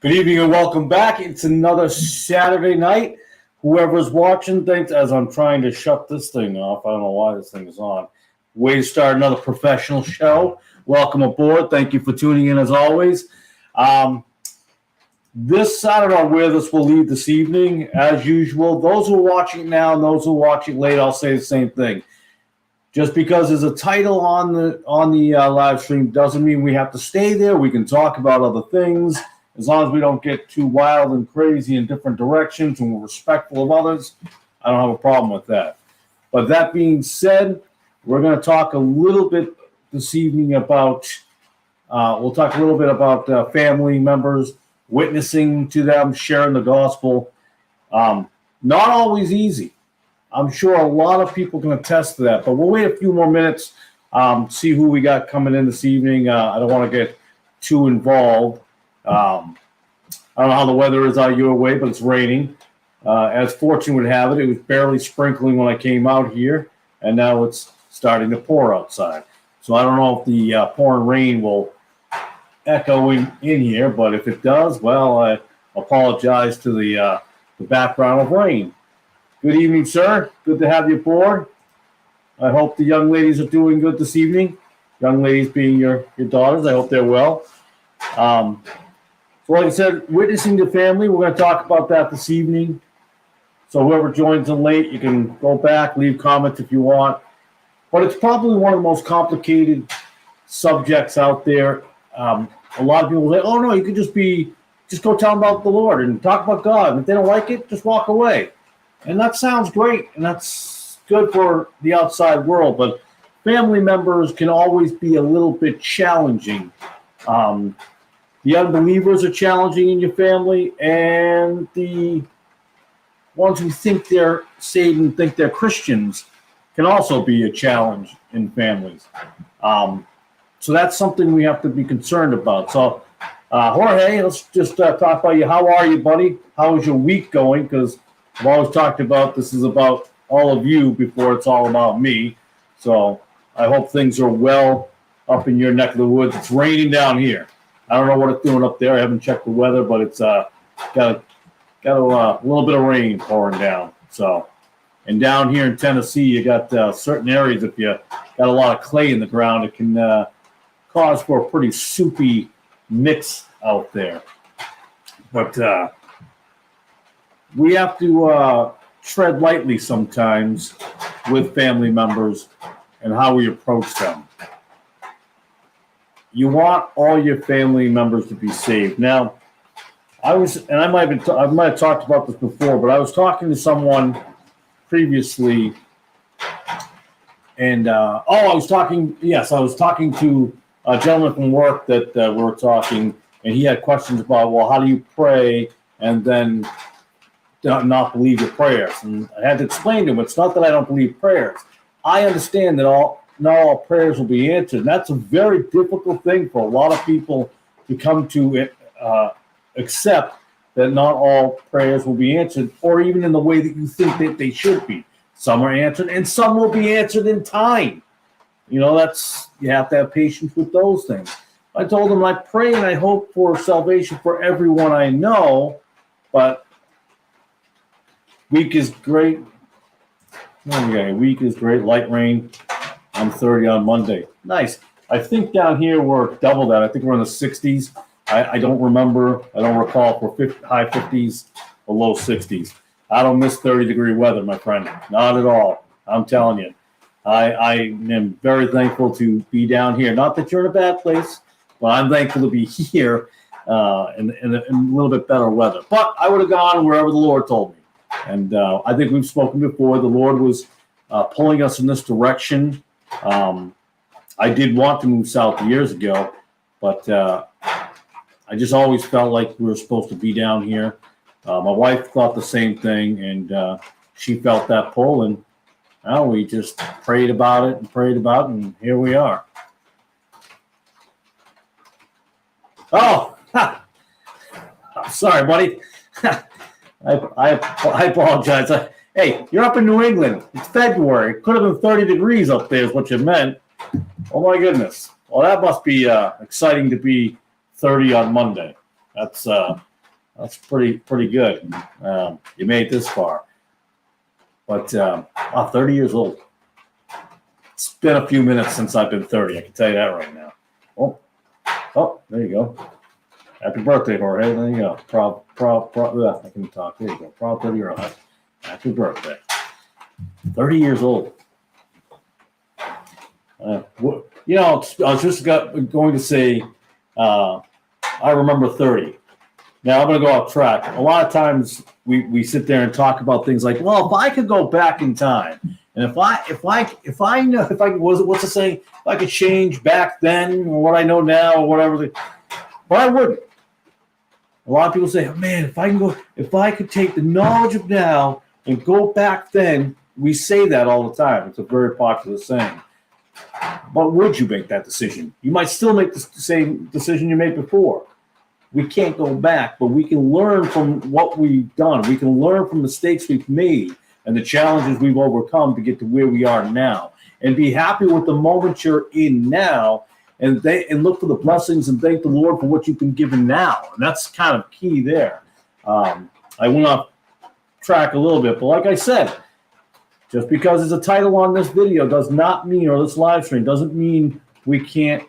Good evening and welcome back. It's another Saturday night. Whoever's watching thinks, as I'm trying to shut this thing off, I don't know why this thing is on. Way to start another professional show. Welcome aboard. Thank you for tuning in as always. I don't know where this will lead this evening. As usual, those who are watching now and those who are watching late, I'll say the same thing. Just because there's a title on the live stream doesn't mean we have to stay there. We can talk about other things. As long as we don't get too wild and crazy in different directions and we're respectful of others, I don't have a problem with that. But that being said, we're going to talk a little bit this evening about, family members, witnessing to them, sharing the gospel. Not always easy. I'm sure a lot of people can attest to that, but we'll wait a few more minutes, see who we got coming in this evening. I don't want to get too involved. I don't know how the weather is out your way, but it's raining. As fortune would have it was barely sprinkling when I came out here, and now it's starting to pour outside. So I don't know if the pouring rain will echo in here, but if it does, well, I apologize to the background of rain. Good evening, sir. Good to have you aboard. I hope the young ladies are doing good this evening. Young ladies being your daughters. I hope they're well. So like I said, witnessing the family, we're going to talk about that this evening. So whoever joins in late, you can go back, leave comments if you want. But it's probably one of the most complicated subjects out there. A lot of people say, oh, no, you could just go tell them about the Lord and talk about God. And if they don't like it, just walk away. And that sounds great, and that's good for the outside world. But family members can always be a little bit challenging. The unbelievers are challenging in your family, and the ones who think they're saved and think they're Christians can also be a challenge in families. So that's something we have to be concerned about. So, Jorge, let's just talk about you. How are you, buddy? How is your week going? Because I've always talked about this is about all of you before it's all about me. So I hope things are well up in your neck of the woods. It's raining down here. I don't know what it's doing up there. I haven't checked the weather, but it's got a little bit of rain pouring down. So, and down here in Tennessee, you got certain areas. If you got a lot of clay in the ground, it can cause for a pretty soupy mix out there. But we have to tread lightly sometimes with family members and how we approach them. You want all your family members to be saved. Now, I might have talked about this before, but I was talking to someone previously, and I was talking to a gentleman from work that we were talking, and he had questions about, well, how do you pray and then not believe your prayers? And I had to explain to him, it's not that I don't believe prayers. I understand that not all prayers will be answered. And that's a very difficult thing for a lot of people to come to accept, that not all prayers will be answered, or even in the way that you think that they should be. Some are answered, and some will be answered in time. You have to have patience with those things. I told him I pray and I hope for salvation for everyone I know, but week is great. Week is great. Light rain. I'm 30 on Monday. Nice. I think down here we're double that. I think we're in the 60s. I don't remember. I don't recall if we're high 50s or low 60s. I don't miss 30-degree weather, my friend. Not at all. I'm telling you. I am very thankful to be down here. Not that you're in a bad place, but I'm thankful to be here in a little bit better weather. But I would have gone wherever the Lord told me. And I think we've spoken before. The Lord was pulling us in this direction. I did want to move south years ago, but I just always felt like we were supposed to be down here. My wife thought the same thing, and she felt that pull, and we just prayed about it, and here we are. Oh, I'm sorry, buddy. I apologize. Hey, you're up in New England. It's February. It could have been 30 degrees up there is what you meant. Oh, my goodness. Well, that must be exciting to be 30 on Monday. That's That's pretty good. You made it this far. But 30 years old. It's been a few minutes since I've been 30. I can tell you that right now. Oh, there you go. Happy birthday, Jorge. There you go. I can talk. There you go. Proud 30-year-old. Happy birthday. 30 years old. I was just going to say, I remember 30. Now I'm going to go off track. A lot of times we sit there and talk about things like, well, if I could go back in time, and if I know, what's the saying? If I could change back then or what I know now or whatever, but I wouldn't. A lot of people say, oh, man, if I could take the knowledge of now and go back then. We say that all the time. It's a very popular saying. But would you make that decision? You might still make the same decision you made before. We can't go back, but we can learn from what we've done. We can learn from mistakes we've made and the challenges we've overcome to get to where we are now. And be happy with the moment you're in now, and look for the blessings and thank the Lord for what you've been given now. And that's kind of key there. I went off track a little bit, but like I said, just because there's a title on this video does not mean, or this live stream doesn't mean we can't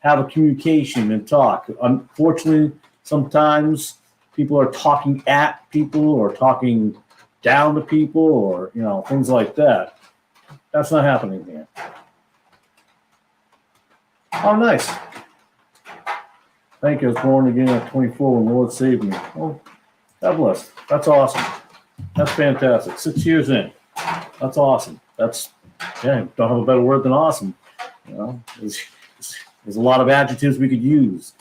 have a communication and talk. Unfortunately, sometimes people are talking at people or talking down to people or, things like that. That's not happening here. Oh, nice. Thank you. I was born again at 24 when the Lord saved me. Oh, God bless. That's awesome. That's fantastic. 6 years in. That's awesome. Don't have a better word than awesome. There's a lot of adjectives we could use.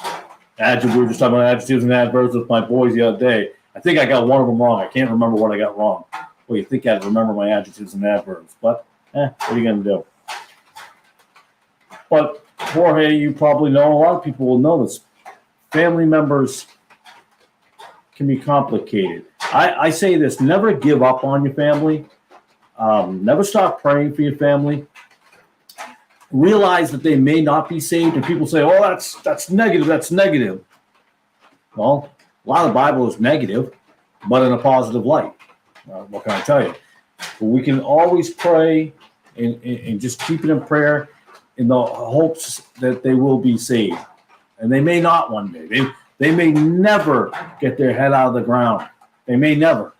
We were just talking about adjectives and adverbs with my boys the other day. I think I got one of them wrong. I can't remember what I got wrong. Well, you think I'd remember my adjectives and adverbs, but what are you going to do? But Jorge, you probably know, a lot of people will know this. Family members can be complicated. I say this, never give up on your family. Never stop praying for your family. Realize that they may not be saved, and people say, "Oh, that's negative. That's negative." Well, a lot of the Bible is negative, but in a positive light. What can I tell you? But we can always pray and just keep it in prayer in the hopes that they will be saved, and they may not one day. They may never get their head out of the ground. They may never.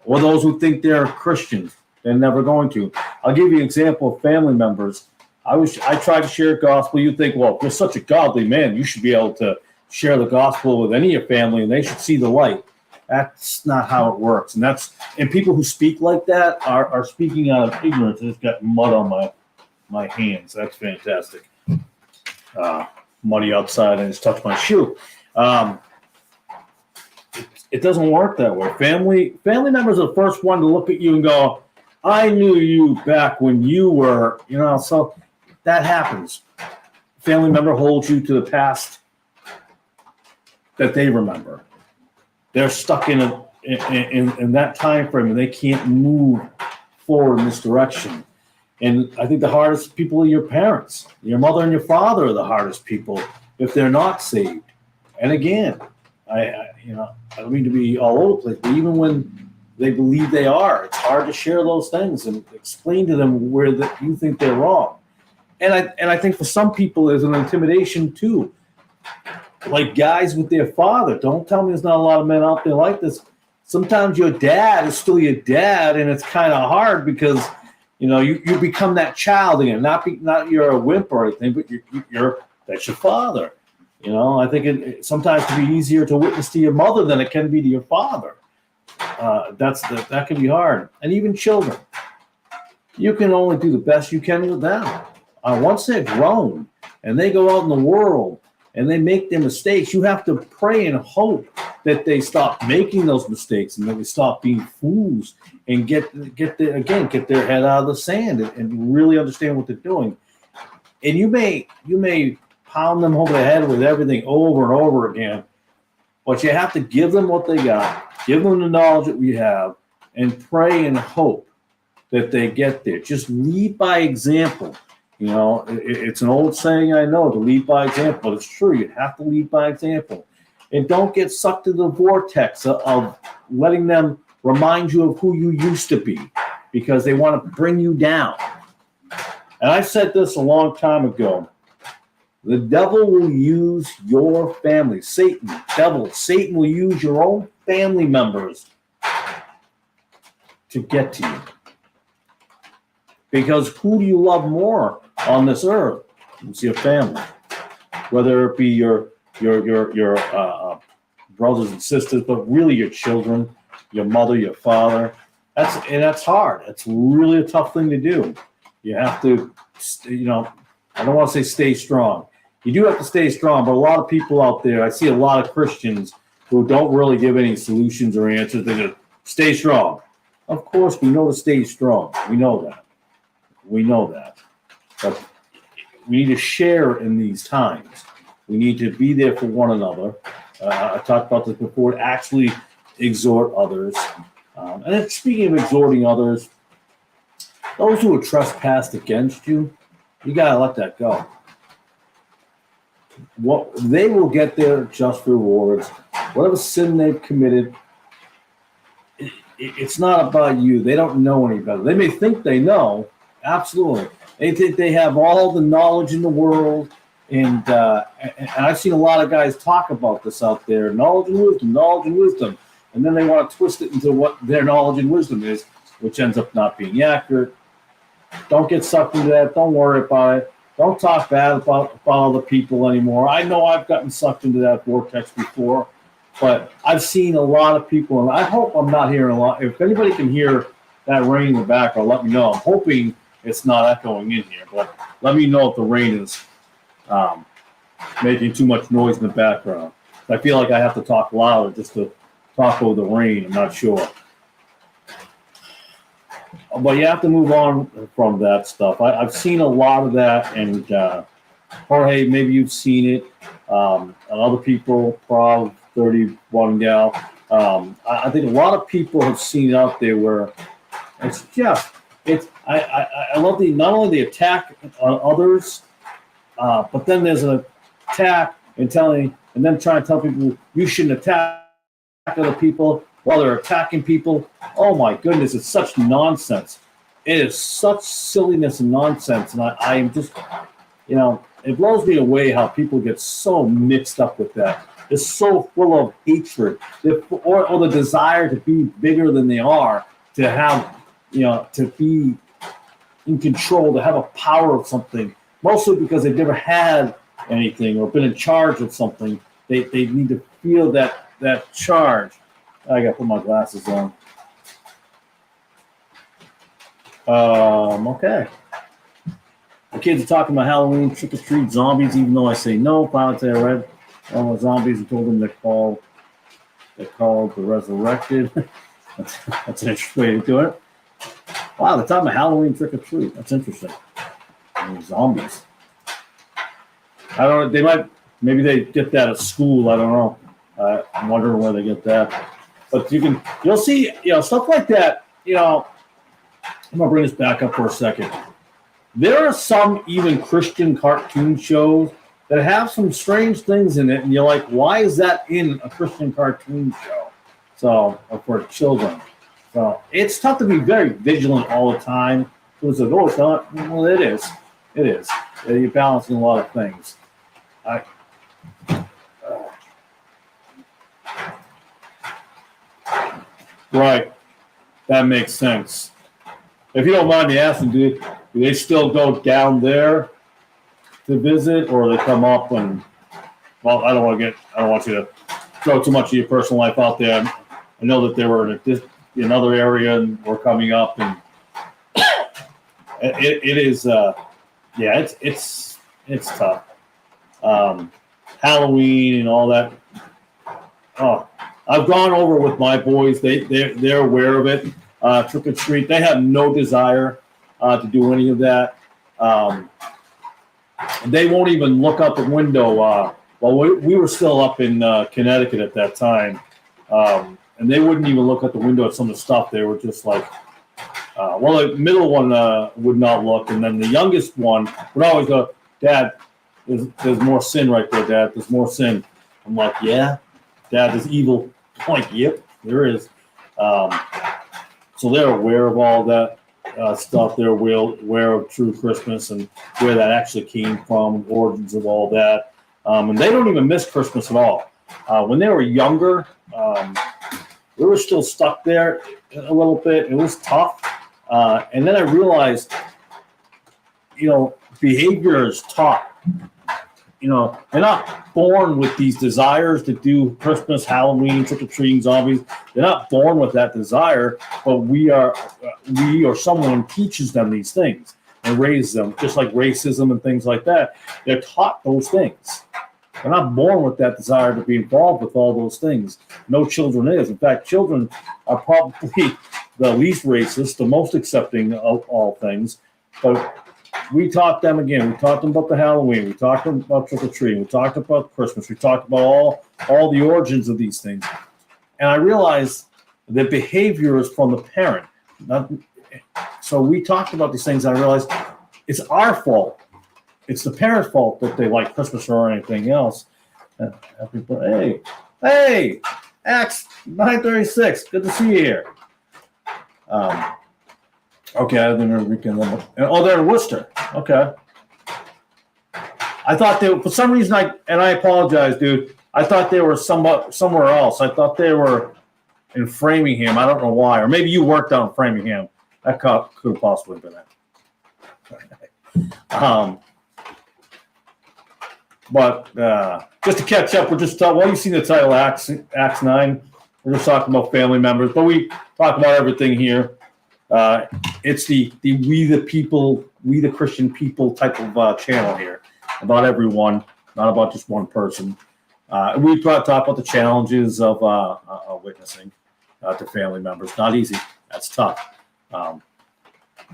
Or those who think they're Christians, they're never going to. I'll give you an example of family members. I try to share gospel. You think, well, if you're such a godly man, you should be able to share the gospel with any of your family, and they should see the light. That's not how it works. And people who speak like that are speaking out of ignorance. I just got mud on my hands. That's fantastic. Muddy outside, and just touched my shoe. It doesn't work that way. Family members are the first one to look at you and go, I knew you back when you were, so that happens. Family member holds you to the past that they remember. They're stuck in that time frame, and they can't move forward in this direction. And I think the hardest people are your parents. Your mother and your father are the hardest people if they're not saved. And again, I don't mean to be all over the place, but even when they believe they are, it's hard to share those things and explain to them where you think they're wrong. And I think for some people there's an intimidation too. Like guys with their father. Don't tell me there's not a lot of men out there like this. Sometimes your dad is still your dad, and it's kind of hard because you become that child again. Not you're a wimp or anything, but that's your father. I think it sometimes can be easier to witness to your mother than it can be to your father. That can be hard. And even children, you can only do the best you can with them. Once they're grown and they go out in the world and they make their mistakes, you have to pray and hope that they stop making those mistakes and that they stop being fools and get their head out of the sand and really understand what they're doing. And you may pound them over the head with everything over and over again, but you have to give them what they got, give them the knowledge that we have, and pray and hope that they get there. Just lead by example. It's an old saying, I know, to lead by example, but it's true. You have to lead by example. And don't get sucked into the vortex of letting them remind you of who you used to be, because they want to bring you down. And I said this a long time ago. The devil will use your family. Satan will use your own family members to get to you. Because who do you love more on this earth? It's your family. Whether it be your brothers and sisters, but really your children, your mother, your father. That's hard. It's really a tough thing to do. You have to, I don't want to say stay strong. You do have to stay strong, but a lot of people out there, I see a lot of Christians who don't really give any solutions or answers. They just stay strong. Of course, we know to stay strong. We know that. But we need to share in these times. We need to be there for one another. I talked about this before. Actually exhort others. And then speaking of exhorting others, those who have trespassed against you, you got to let that go. What they will get their just rewards. Whatever sin they've committed, it's not about you. They don't know any better. They may think they know. Absolutely. They think they have all the knowledge in the world. And I've seen a lot of guys talk about this out there. Knowledge and wisdom. And then they want to twist it into what their knowledge and wisdom is, which ends up not being accurate. Don't get sucked into that. Don't worry about it. Don't talk bad about other people anymore. I know I've gotten sucked into that vortex before, but I've seen a lot of people, and I hope I'm not hearing a lot. If anybody can hear that rain in the background, let me know. I'm hoping it's not echoing in here, but let me know if the rain is making too much noise in the background. I feel like I have to talk louder just to talk over the rain. I'm not sure. But you have to move on from that stuff. I've seen a lot of that, and Jorge, maybe you've seen it. And other people, Prov 31 gal. I think a lot of people have seen it out there where it's just I love not only the attack on others, but then there's an attack and then trying to tell people you shouldn't attack other people while they're attacking people. Oh my goodness, it's such nonsense. It is such silliness and nonsense. And I am just, it blows me away how people get so mixed up with that. It's so full of hatred or the desire to be bigger than they are, to have, to be in control, to have a power of something, mostly because they've never had anything or been in charge of something. They need to feel that charge. I got to put my glasses on. Okay. The kids are talking about Halloween, trick-or-treat, zombies, even though I say no. Finally, I read all the zombies and told them they're called the resurrected. That's an interesting way to do it. Wow, they're talking about Halloween, trick-or-treat. That's interesting. Zombies. I don't know. Maybe they get that at school. I don't know. I'm wondering where they get that. But you'll see, stuff like that. I'm gonna bring this back up for a second. There are some even Christian cartoon shows that have some strange things in it, and you're like, why is that in a Christian cartoon show? So, for children. So it's tough to be very vigilant all the time. So it's like, oh, it's not. Well, it is. It is. You're balancing a lot of things. Right. That makes sense. If you don't mind me asking, do they still go down there to visit, or they come up and? Well, I don't want you to throw too much of your personal life out there. I know that they were in another area and we're coming up, and it is. Yeah, it's tough. Halloween and all that. Oh, I've gone over with my boys. They're aware of it. Trick or treat. They have no desire to do any of that. They won't even look out the window. Well, we were still up in Connecticut at that time, and they wouldn't even look out the window at some of the stuff. They were just like, the middle one would not look, and then the youngest one would always go, "Dad, there's more sin right there, Dad. There's more sin." I'm like, "Yeah, Dad is evil. I'm like, yep, there is. So they're aware of all that stuff. They're aware of True Christmas and where that actually came from, origins of all that. And they don't even miss Christmas at all. When they were younger, we were still stuck there a little bit. It was tough. And then I realized, behavior is taught. They're not born with these desires to do Christmas, Halloween, trick-or-treating, zombies. They're not born with that desire, but we or someone teaches them these things and raises them, just like racism and things like that. They're taught those things. They're not born with that desire to be involved with all those things. No children is. In fact, children are probably the least racist, the most accepting of all things. But we taught them again. We taught them about the Halloween. We talked about trick-or-treating. We talked about Christmas. We talked about all the origins of these things. And I realized that behavior is from the parent. So we talked about these things, and I realized it's our fault. It's the parent's fault that they like Christmas or anything else. Hey, Axe 936. Good to see you here. Okay, I didn't remember weekend. Oh, they're in Worcester. Okay. I thought for some reason, I apologize, dude. I thought they were somewhere else. I thought they were in Framingham. I don't know why. Or maybe you worked out in Framingham. That could have possibly been it. But just to catch up, we're just talking. Well, you've seen the title, Acts 9. We're just talking about family members, but we talk about everything here. It's the we the people, we the Christian people type of channel here, about everyone, not about just one person. We talk about the challenges of witnessing to family members. Not easy. That's tough.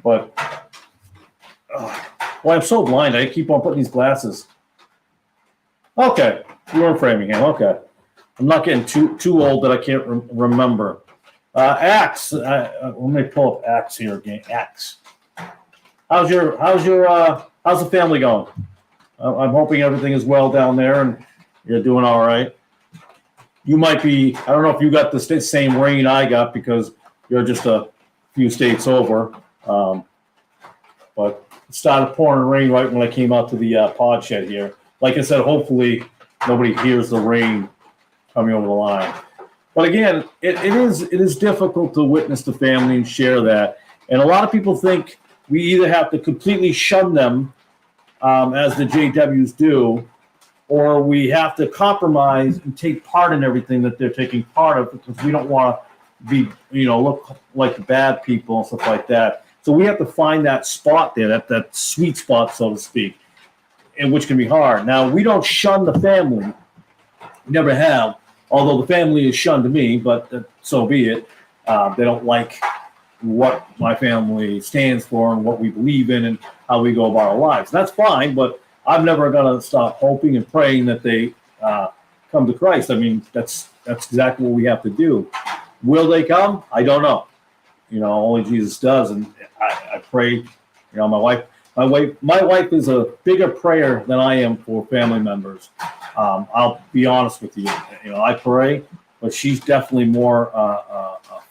But I'm so blind. I keep on putting these glasses. Okay, you're in Framingham. Okay, I'm not getting too old that I can't remember. Axe. Let me pull up Axe here again. Axe. How's the family going? I'm hoping everything is well down there and you're doing all right. You might be. I don't know if you got the same rain I got because you're just a few states over. But it started pouring rain right when I came out to the pod shed here. Like I said, hopefully nobody hears the rain coming over the line. But again, it is difficult to witness the family and share that. And a lot of people think we either have to completely shun them, as the JWs do, or we have to compromise and take part in everything that they're taking part of because we don't want to be, look like the bad people and stuff like that. So we have to find that spot there, that sweet spot, so to speak, and which can be hard. Now, we don't shun the family. We never have. Although the family is shunned to me, but so be it. They don't like what my family stands for and what we believe in and how we go about our lives. That's fine, but I'm never going to stop hoping and praying that they come to Christ. I mean, that's exactly what we have to do. Will they come? I don't know. Only Jesus does, and I pray. My wife is a bigger prayer than I am for family members. I'll be honest with you. I pray, but she's definitely more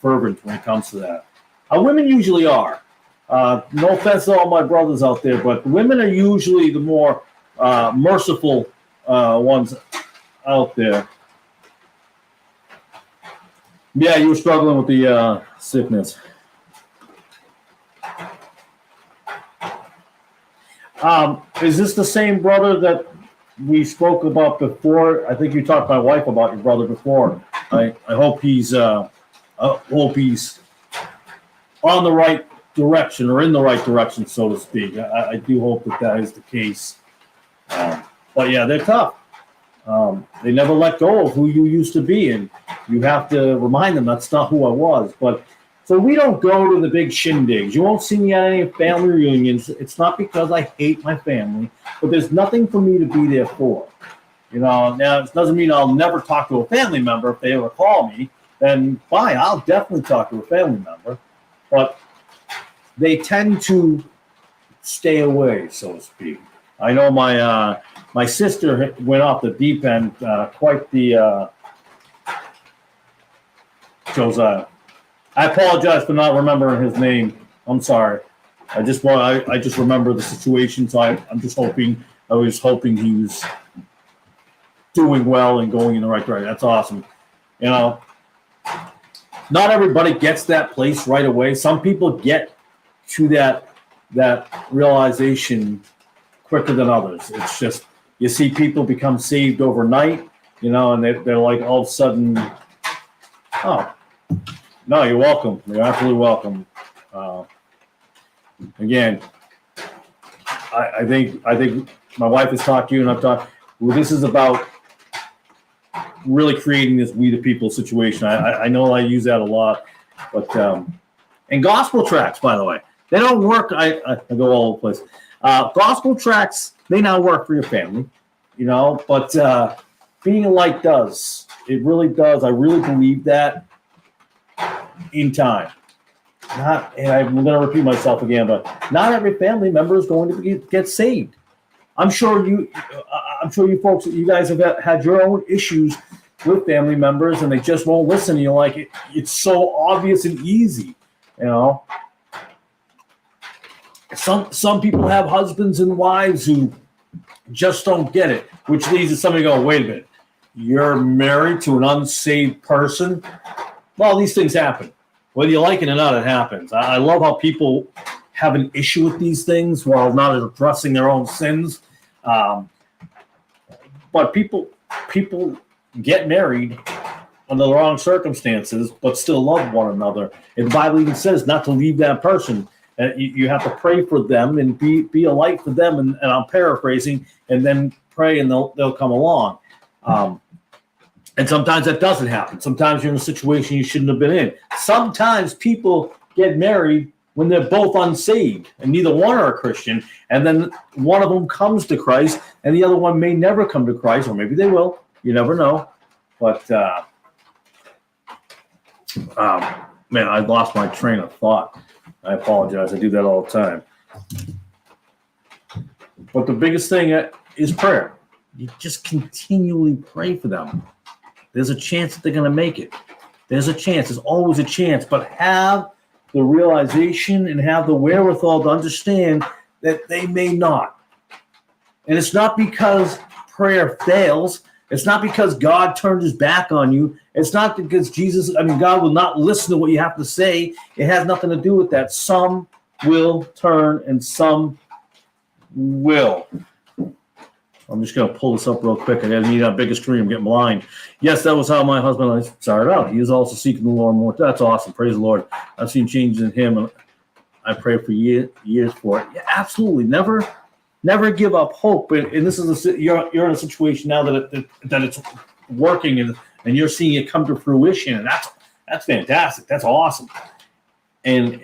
fervent when it comes to that. Women usually are. No offense to all my brothers out there, but women are usually the more merciful ones out there. Yeah, you were struggling with the sickness. Is this the same brother that we spoke about before? I think you talked to my wife about your brother before. I hope he's on the right direction or in the right direction, so to speak. I do hope that is the case. But yeah, they're tough. They never let go of who you used to be, and you have to remind them that's not who I was. But so we don't go to the big shindigs. You won't see me at any family reunions. It's not because I hate my family, but there's nothing for me to be there for. Now it doesn't mean I'll never talk to a family member if they ever call me. Then fine, I'll definitely talk to a family member. But they tend to stay away, so to speak. I know my sister went off the deep end quite the Josiah. I apologize for not remembering his name. I'm sorry. I just remember the situation, so I was hoping he was doing well and going in the right direction. That's awesome. You know, not everybody gets that place right away. Some people get to that realization quicker than others. It's just, you see people become saved overnight, you know, and they're like all of a sudden, oh, no, you're welcome. You're absolutely welcome. Again, I think my wife has talked to you, and I've talked. Well, this is about really creating this we the people situation. I know I use that a lot, but and gospel tracts, by the way, they don't work. I go all over the place. Gospel tracts may not work for your family, you know, but being a light does. It really does. I really believe that in time. And I'm going to repeat myself again, but not every family member is going to get saved. I'm sure you folks, you guys have had your own issues with family members, and they just won't listen. You're like, it's so obvious and easy, you know. Some people have husbands and wives who just don't get it, which leads to somebody going, wait a minute, you're married to an unsaved person? Well, these things happen. Whether you like it or not, it happens. I love how people have an issue with these things while not addressing their own sins. But people get married under the wrong circumstances, but still love one another. And the Bible even says not to leave that person. You have to pray for them and be a light for them. And I'm paraphrasing, and then pray, and they'll come along. And sometimes that doesn't happen. Sometimes you're in a situation you shouldn't have been in. Sometimes people get married when they're both unsaved, and neither one are a Christian, and then one of them comes to Christ, and the other one may never come to Christ, or maybe they will. You never know. But, man, I lost my train of thought. I apologize. I do that all the time. But the biggest thing is prayer. You just continually pray for them. There's a chance that they're going to make it. There's a chance. There's always a chance. But have the realization and have the wherewithal to understand that they may not. And it's not because prayer fails. It's not because God turned his back on you. It's not because God will not listen to what you have to say. It has nothing to do with that. Some will turn and some will. I'm just going to pull this up real quick. I need a bigger screen. I'm getting blind. Yes, that was how my husband started out. He was also seeking the Lord more. That's awesome. Praise the Lord. I've seen changes in him, and I pray for years for it. Yeah, absolutely. Never give up hope. And this is you're in a situation now that it's working, and you're seeing it come to fruition, and that's fantastic. That's awesome. And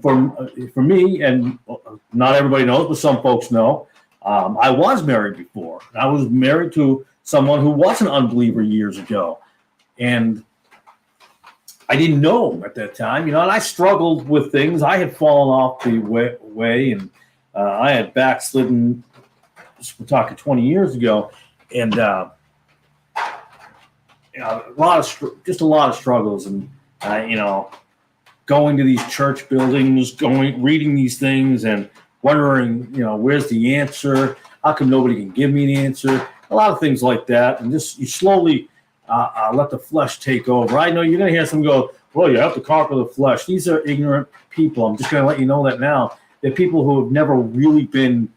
for me, and not everybody knows, but some folks know. I was married before. I was married to someone who was an unbeliever years ago. And I didn't know him at that time, you know, and I struggled with things. I had fallen off the way, and I had backslidden, we're talking 20 years ago, and a lot of struggles, and going to these church buildings, reading these things, and wondering, where's the answer? How come nobody can give me an answer? A lot of things like that. And just you slowly let the flesh take over. I know you're going to hear some go, well, you have to conquer the flesh. These are ignorant people. I'm just going to let you know that now. They're people who have never really been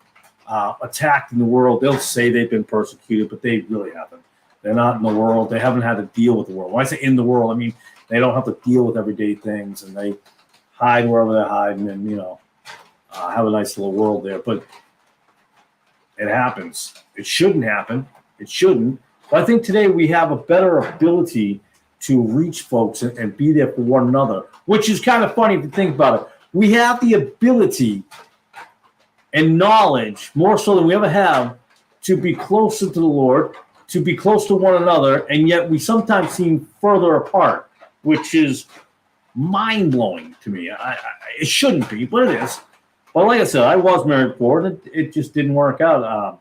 attacked in the world. They'll say they've been persecuted, but they really haven't. They're not in the world. They haven't had to deal with the world. When I say in the world, I mean they don't have to deal with everyday things, and they hide wherever they're hiding, and, have a nice little world there. But it happens. It shouldn't happen. It shouldn't. But I think today we have a better ability to reach folks and be there for one another, which is kind of funny if you think about it. We have the ability and knowledge, more so than we ever have, to be closer to the Lord, to be close to one another, and yet we sometimes seem further apart, which is mind-blowing to me. It shouldn't be, but it is. But like I said, I was married before, and it just didn't work out.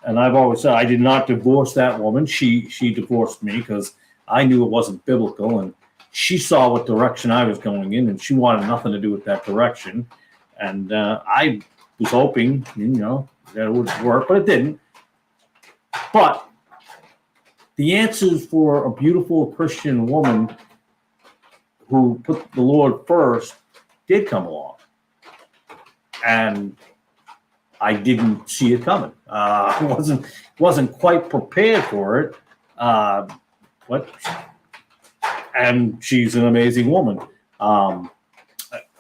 And I've always said I did not divorce that woman. She divorced me because I knew it wasn't biblical, and she saw what direction I was going in, and she wanted nothing to do with that direction. And I was hoping, that it would work, but it didn't. But the answers for a beautiful Christian woman who put the Lord first did come along. And I didn't see it coming. I wasn't quite prepared for it. And she's an amazing woman. I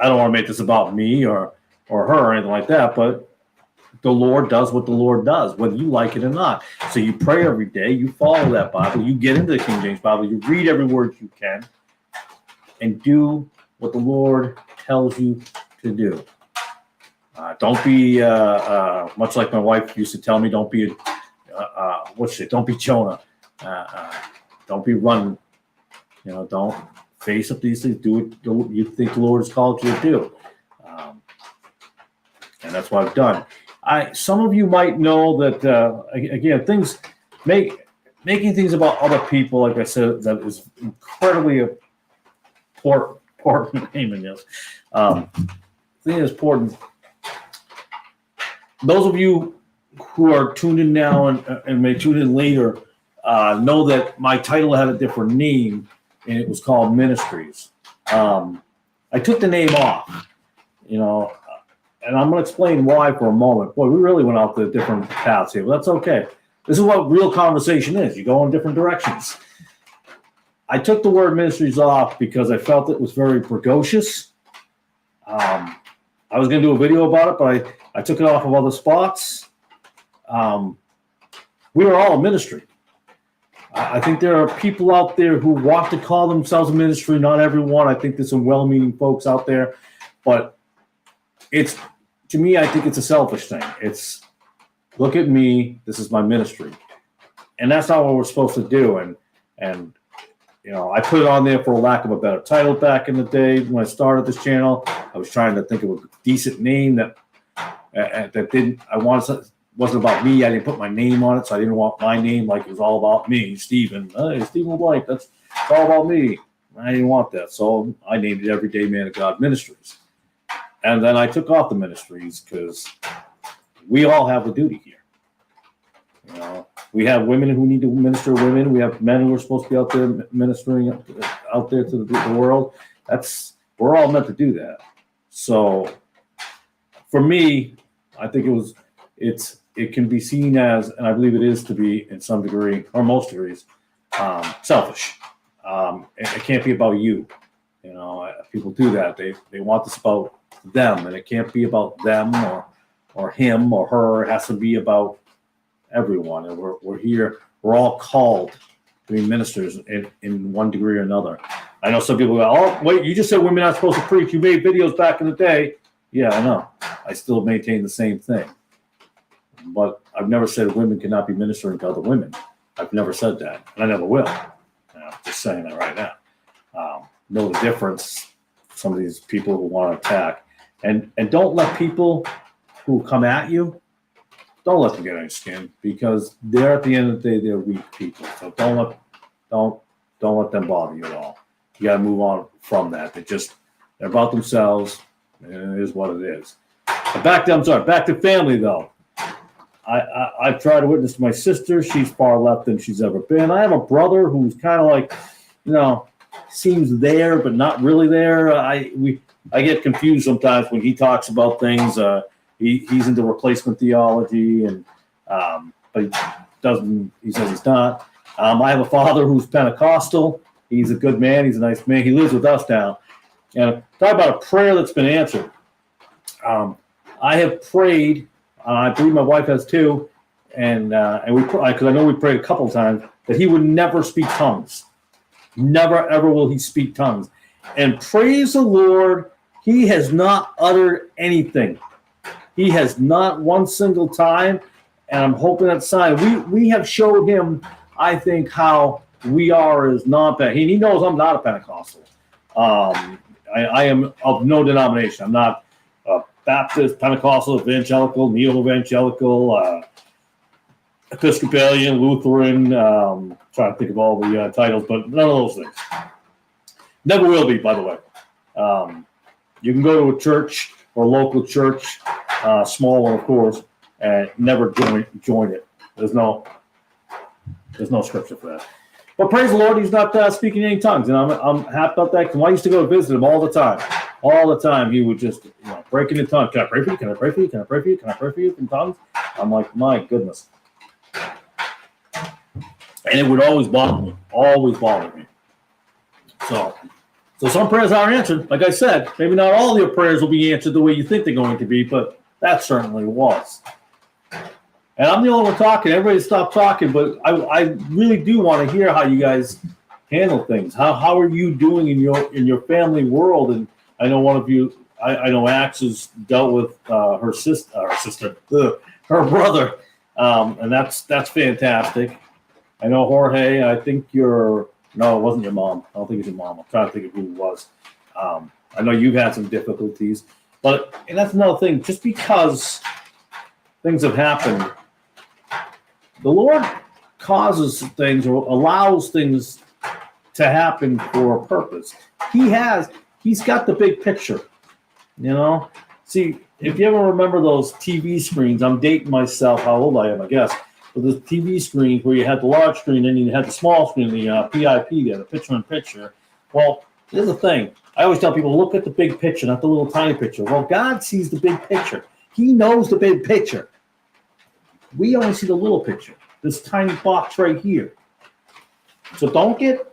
don't want to make this about me or her or anything like that, but the Lord does what the Lord does, whether you like it or not. So you pray every day, you follow that Bible, you get into the King James Bible, you read every word you can, and do what the Lord tells you to do. Don't be much like my wife used to tell me. Don't be don't be Jonah. Don't be running. Don't face up these things. Do what you think the Lord has called you to do, and that's what I've done. Some of you might know that again, making things about other people, like I said, that is incredibly important. Amen. Yes, thing is important. Those of you who are tuned in now and may tune in later know that my title had a different name, and it was called Ministries. I took the name off, and I'm going to explain why for a moment. Boy, we really went off the different paths here, but that's okay. This is what real conversation is. You go in different directions. I took the word ministries off because I felt it was very precocious. I was going to do a video about it, but I took it off of other spots. We are all a ministry. I think there are people out there who want to call themselves a ministry. Not everyone. I think there's some well-meaning folks out there, but to me, I think it's a selfish thing. It's, look at me. This is my ministry, and that's not what we're supposed to do. And I put it on there for lack of a better title back in the day when I started this channel. I was trying to think of a decent name that didn't. Wasn't about me. I didn't put my name on it, so I didn't want my name like it was all about me, Stephen. Hey, Stephen Blank. It's all about me. I didn't want that, so I named it Everyday Man of God Ministries. And then I took off the ministries because we all have a duty here. We have women who need to minister to women. We have men who are supposed to be out there ministering out there to the world. We're all meant to do that. So for me, I think it can be seen as, and I believe it is to be in some degree, or most degrees, selfish. It can't be about you. People do that. They want this about them, and it can't be about them or him or her. It has to be about everyone. And we're here. We're all called to be ministers in one degree or another. I know some people go, oh, wait, you just said women aren't supposed to preach. You made videos back in the day. Yeah, I know. I still maintain the same thing. But I've never said women cannot be ministering to other women. I've never said that, and I never will. I'm just saying that right now. Know the difference. Some of these people who want to attack, and don't let people who come at you, don't let them get on your skin, because they're at the end of the day they're weak people. So don't let them bother you at all. You got to move on from that. They're about themselves, and it is what it is. But back to family though. I've tried to witness to my sister. She's far left than she's ever been. I have a brother who's kind of like, seems there but not really there. I get confused sometimes when he talks about things. He's into replacement theology, and but he doesn't. He says he's not. I have a father who's Pentecostal. He's a good man. He's a nice man. He lives with us now. And talk about a prayer that's been answered. I have prayed. I believe my wife has too, and we, because I know we prayed a couple of times, that he would never speak tongues. Never ever will he speak tongues. And praise the Lord, he has not uttered anything. He has not one single time, and I'm hoping that's a sign. We have showed him, I think, how we are as non-Pentecostal. He knows I'm not a Pentecostal. I am of no denomination. I'm not Baptist, Pentecostal, Evangelical, Neo-Evangelical, Episcopalian, Lutheran, trying to think of all the titles, but none of those things. Never will be, by the way. You can go to a church or local church, small one, of course, and never join it. There's no scripture for that. But praise the Lord, he's not speaking any tongues, and I'm happy about that. Because I used to go visit him all the time. All the time, he would just break into tongues. Can I pray for you? Can I pray for you? Can I pray for you? Can I pray for you in tongues? I'm like, my goodness. And it would always bother me. Always bother me. So some prayers are answered. Like I said, maybe not all your prayers will be answered the way you think they're going to be, but that certainly was. And I'm the only one talking. Everybody stop talking, but I really do want to hear how you guys handle things. How are you doing in your family world? And I know one of you, I know Axe has dealt with her brother, and that's fantastic. I know Jorge. I think no, it wasn't your mom. I don't think it's your mom. I'm trying to think of who it was. I know you've had some difficulties, and that's another thing. Just because things have happened, the Lord causes things or allows things to happen for a purpose. He's got the big picture, See, if you ever remember those TV screens, I'm dating myself, how old I am, I guess. But the TV screens where you had the large screen and you had the small screen, the PIP there, the picture-in-picture. Well, here's the thing. I always tell people, look at the big picture, not the little tiny picture. Well, God sees the big picture. He knows the big picture. We only see the little picture, this tiny box right here. So don't get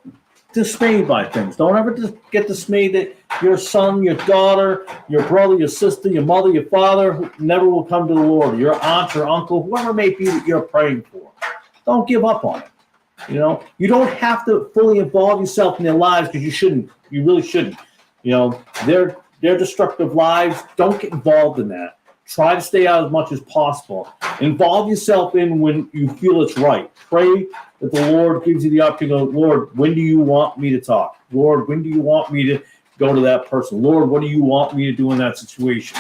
dismayed by things. Don't ever get dismayed that your son, your daughter, your brother, your sister, your mother, your father never will come to the Lord. Your aunt, your uncle, whoever it may be that you're praying for. Don't give up on it. You don't have to fully involve yourself in their lives because you shouldn't. You really shouldn't. Their destructive lives, don't get involved in that. Try to stay out as much as possible. Involve yourself in when you feel it's right. Pray that the Lord gives you the opportunity. Lord, when do you want me to talk? Lord, when do you want me to go to that person? Lord, what do you want me to do in that situation?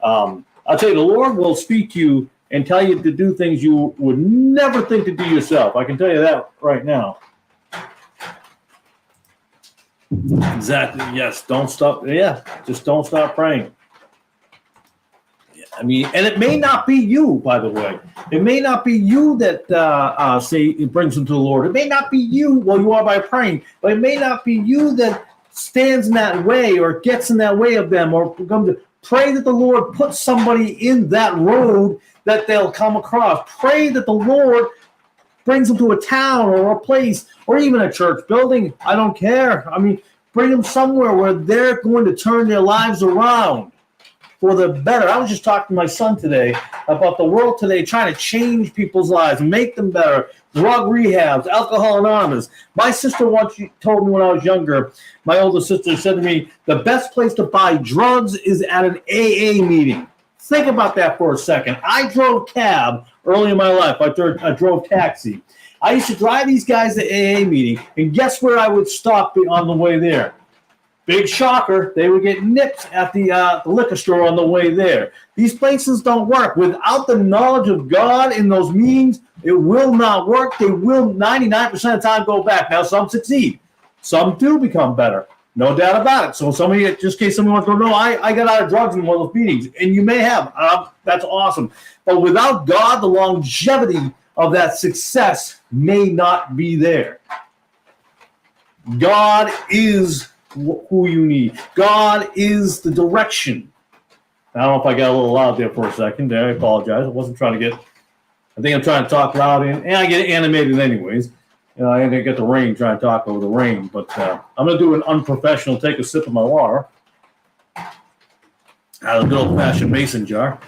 I'll tell you, the Lord will speak to you and tell you to do things you would never think to do yourself. I can tell you that right now. Exactly. Yes. Don't stop. Yeah. Just don't stop praying. And it may not be you, by the way. It may not be you that say it brings them to the Lord. It may not be you. Well, you are by praying, but it may not be you that stands in that way or gets in that way of them, or come to pray that the Lord puts somebody in that road that they'll come across. Pray that the Lord brings them to a town or a place or even a church building. I don't care. Bring them somewhere where they're going to turn their lives around for the better. I was just talking to my son today about the world today, trying to change people's lives, make them better. Drug rehabs, Alcohol Anonymous. My sister once told me when I was younger, my older sister said to me, the best place to buy drugs is at an AA meeting. Think about that for a second. I drove cab early in my life. I drove taxi. I used to drive these guys to AA meeting, and guess where I would stop on the way there? Big shocker, they would get nipped at the liquor store on the way there. These places don't work. Without the knowledge of God in those meetings, it will not work. They will 99% of the time go back. Now, some succeed. Some do become better. No doubt about it. So somebody, just in case somebody wants to know, I got out of drugs in one of those meetings. And you may have. That's awesome. But without God, the longevity of that success may not be there. God is who you need. God is the direction. I don't know if I got a little loud there for a second. I apologize. I wasn't trying to I think I'm trying to talk loud, and I get animated anyways. I had to get the rain, trying to talk over the rain. But I'm going to do an unprofessional, take a sip of my water out of a good old-fashioned mason jar.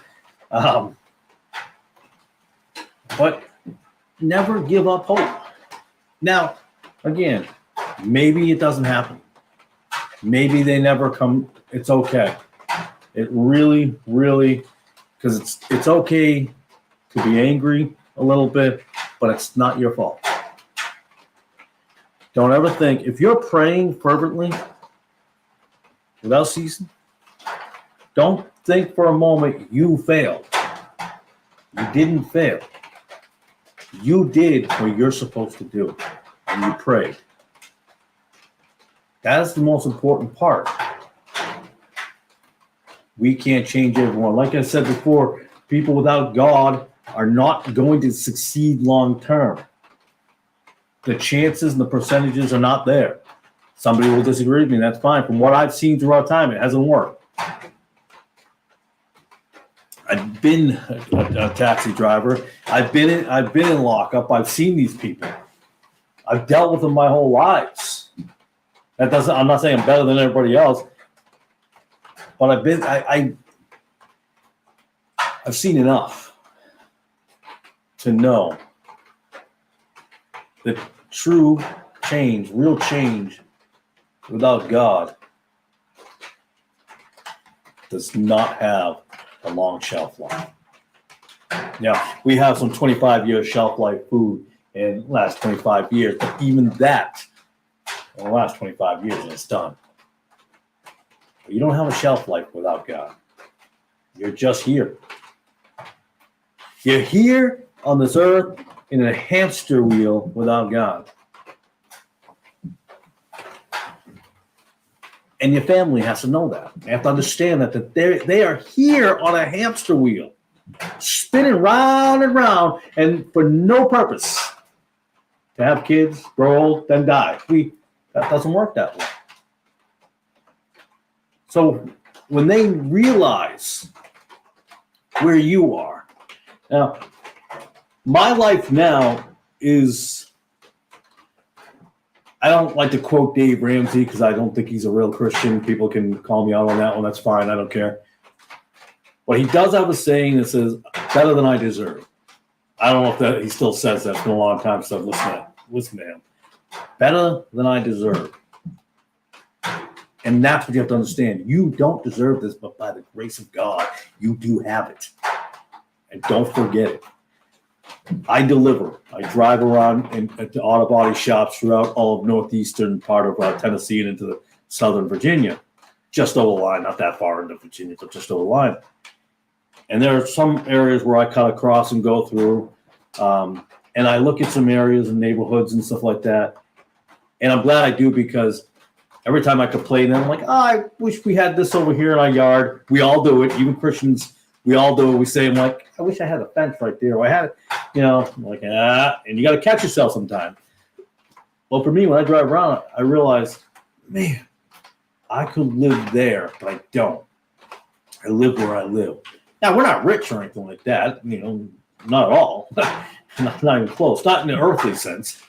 But never give up hope. Now, again, maybe it doesn't happen. Maybe they never come. It's okay. It really, really, because it's okay to be angry a little bit, but it's not your fault. Don't ever think, if you're praying fervently without ceasing, don't think for a moment you failed. You didn't fail. You did what you're supposed to do, and you prayed. That is the most important part. We can't change everyone. Like I said before, people without God are not going to succeed long term. The chances and the percentages are not there. Somebody will disagree with me, that's fine. From what I've seen throughout time, it hasn't worked. I've been a taxi driver. I've been in lockup. I've seen these people. I've dealt with them my whole lives. I'm not saying I'm better than everybody else, but I've seen enough to know that true change, real change without God does not have a long shelf life. Now, we have some 25-year shelf life food in the last 25 years, but even that, in the last 25 years, it's done. But you don't have a shelf life without God. You're just here. You're here on this earth in a hamster wheel without God. And your family has to know that. They have to understand that they are here on a hamster wheel, spinning round and round, and for no purpose. To have kids, grow old, then die. That doesn't work that way. So when they realize where you are, now, my life now is, I don't like to quote Dave Ramsey because I don't think he's a real Christian. People can call me out on that one. That's fine. I don't care. But he does have a saying that says, better than I deserve. I don't know if that he still says that. It's been a long time since I've listened to him. Better than I deserve. And that's what you have to understand. You don't deserve this, but by the grace of God, you do have it. And don't forget it. I deliver. I drive around at the auto body shops throughout all of northeastern part of Tennessee and into the southern Virginia. Just over the line, not that far into Virginia, but just over the line. And there are some areas where I cut across and go through. And I look at some areas and neighborhoods and stuff like that. And I'm glad I do because every time I complain, I'm like, I wish we had this over here in our yard. We all do it. Even Christians, we all do it. We say, I'm like, I wish I had a fence right there. Or I had it, I'm like, and you got to catch yourself sometime. Well, for me, when I drive around, I realize, man, I could live there, but I don't. I live where I live. Now, we're not rich or anything like that, not at all. not even close. Not in the earthly sense.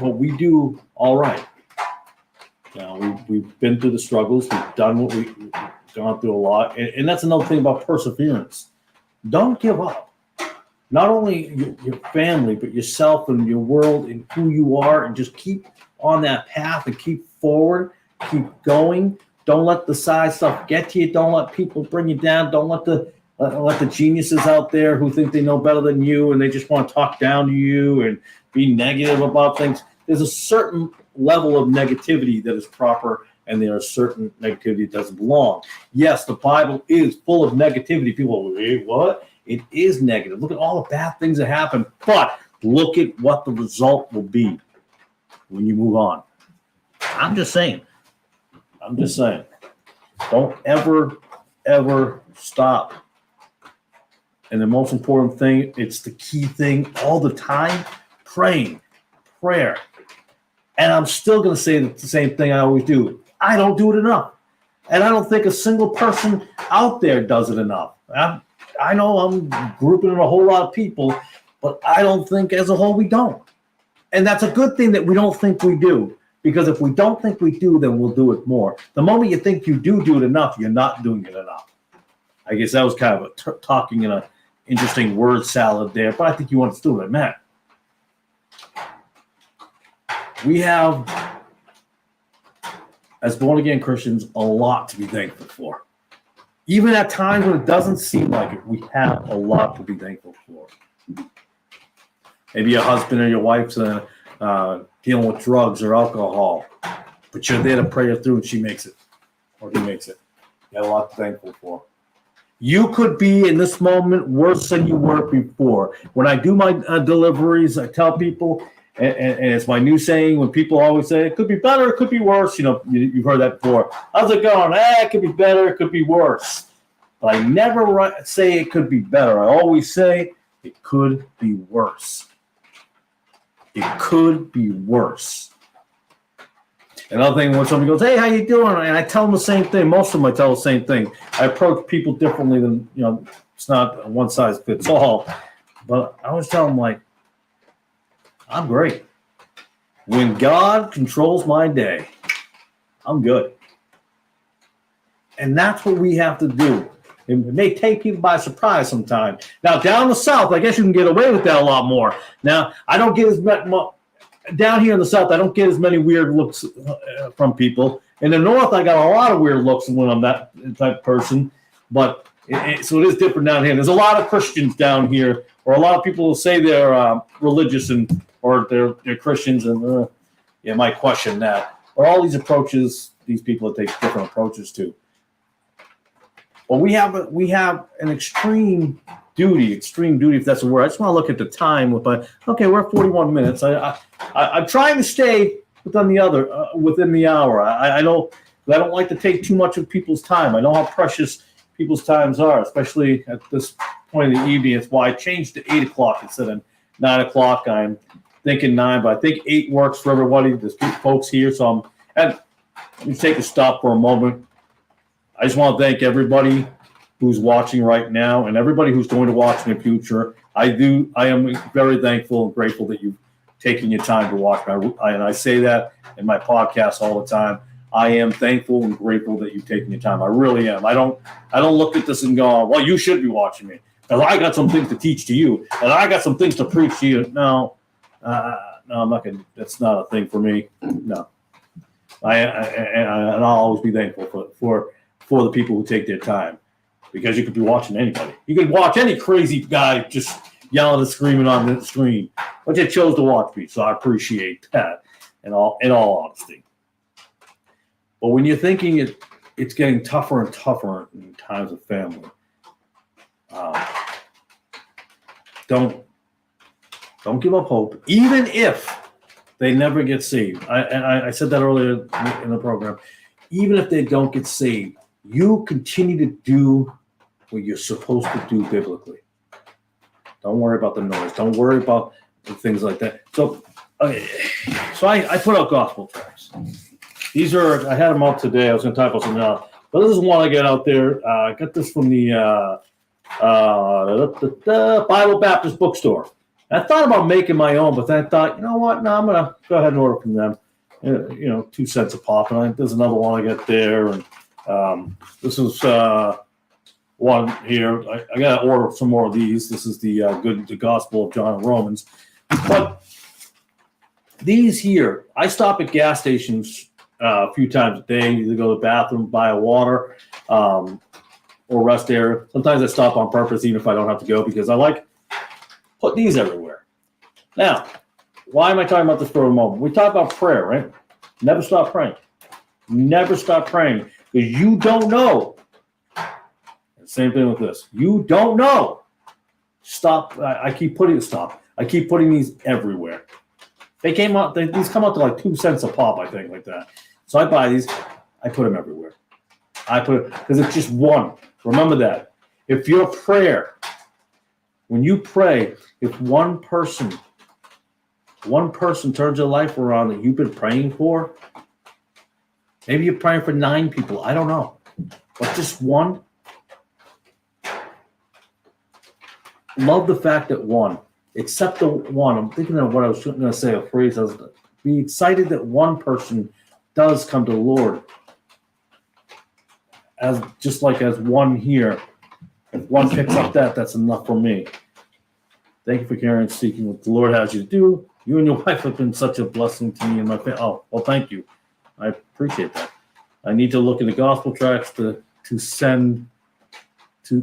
But we do all right. We've been through the struggles. We've done what we've gone through a lot. And that's another thing about perseverance. Don't give up. Not only your family, but yourself and your world and who you are, and just keep on that path and keep forward, keep going. Don't let the side stuff get to you. Don't let people bring you down. Don't let the geniuses out there who think they know better than you and they just want to talk down to you and be negative about things. There's a certain level of negativity that is proper, and there are certain negativity that doesn't belong. Yes, the Bible is full of negativity. People go, hey, what? It is negative. Look at all the bad things that happen, but look at what the result will be when you move on. I'm just saying. Don't ever stop. And the most important thing, it's the key thing all the time, prayer. And I'm still going to say the same thing I always do. I don't do it enough. And I don't think a single person out there does it enough. I know I'm grouping in a whole lot of people, but I don't think as a whole we don't. And that's a good thing that we don't think we do. Because if we don't think we do, then we'll do it more. The moment you think you do it enough, you're not doing it enough. I guess that was kind of talking in an interesting word salad there, but I think you understood what I meant. We have, as born-again Christians, a lot to be thankful for. Even at times when it doesn't seem like it, we have a lot to be thankful for. Maybe your husband or your wife's dealing with drugs or alcohol, but you're there to pray her through and she makes it, or he makes it. You have a lot to be thankful for. You could be in this moment worse than you were before. When I do my deliveries, I tell people, And it's my new saying when people always say it could be better, it could be worse. You've heard that before. How's it going? It could be better, it could be worse. But I never say it could be better. I always say it could be worse. It could be worse. Another thing, when somebody goes, "Hey, how you doing?" and I tell them the same thing. Most of them I tell the same thing. I approach people differently than, it's not one size fits all. But I always tell them, like, I'm great. When God controls my day, I'm good. And that's what we have to do. It may take people by surprise sometimes. Now, down the South, I guess you can get away with that a lot more. Now, I don't get as much. Down here in the South, I don't get as many weird looks from people. In the North, I got a lot of weird looks when I'm that type of person. But so it is different down here. There's a lot of Christians down here, or a lot of people will say they're religious or they're Christians, and you might question that. But all these approaches, these people take different approaches to. But we have an extreme duty, if that's a word. I just want to look at the time. Okay, we're at 41 minutes. I'm trying to stay within the hour. I know I don't like to take too much of people's time. I know how precious people's times are, especially at this point in the evening. It's why I changed to 8 o'clock instead of 9 o'clock. I'm thinking 9, but I think 8 works for everybody. There's folks here, so let me take a stop for a moment. I just want to thank everybody who's watching right now and everybody who's going to watch in the future. I am very thankful and grateful that you've taken your time to watch. And I say that in my podcast all the time. I am thankful and grateful that you've taken your time. I really am. I don't look at this and go, well, you should be watching me, because I got some things to teach to you, and I got some things to preach to you. No, I'm not gonna. That's not a thing for me. No, and I'll always be thankful for the people who take their time, because you could be watching anybody. You could watch any crazy guy just yelling and screaming on the screen, but you chose to watch me, so I appreciate that. In all honesty. But when you're thinking it's getting tougher and tougher in times of family, don't give up hope, even if they never get saved. I said that earlier in the program. Even if they don't get saved, you continue to do what you're supposed to do biblically. Don't worry about the noise. Don't worry about the things like that. So I put out gospel tracts. I had them out today. I was going to type something out. But this is one I get out there. I got this from the Bible Baptist bookstore. I thought about making my own, but then I thought, you know what? No, I'm going to go ahead and order from them. 2 cents a pop. And there's another one I got there. And this is one here. I got to order some more of these. This is the Gospel of John and Romans. But these here, I stop at gas stations a few times a day, either go to the bathroom, buy a water, or rest area. Sometimes I stop on purpose, even if I don't have to go, because I like put these everywhere. Now, why am I talking about this for a moment? We talk about prayer, right? Never stop praying. Never stop praying, because you don't know. Same thing with this. You don't know. Stop. I keep putting these everywhere. These come out to like 2 cents a pop, I think, like that. So I buy these. I put them everywhere. Because it's just one. Remember that. If your prayer, when you pray, if one person turns their life around that you've been praying for, maybe you're praying for 9 people. I don't know. But just one. Love the fact that one. Except the one. I'm thinking of what I was going to say, a phrase. Be excited that one person does come to the Lord. As one here. If one picks up that's enough for me. Thank you for caring and seeking what the Lord has you to do. You and your wife have been such a blessing to me and my family. Oh, well, thank you. I appreciate that. I need to look at the gospel tracts to send to.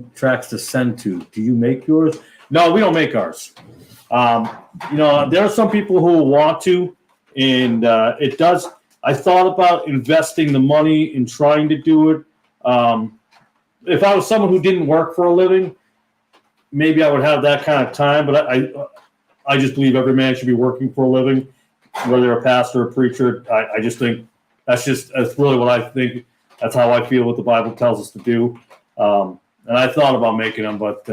Do you make yours? No, we don't make ours. There are some people who want to, and it does. I thought about investing the money in trying to do it. If I was someone who didn't work for a living, maybe I would have that kind of time. But I just believe every man should be working for a living, whether you're a pastor or preacher. I just think that's really what I think. That's how I feel what the Bible tells us to do. And I thought about making them, but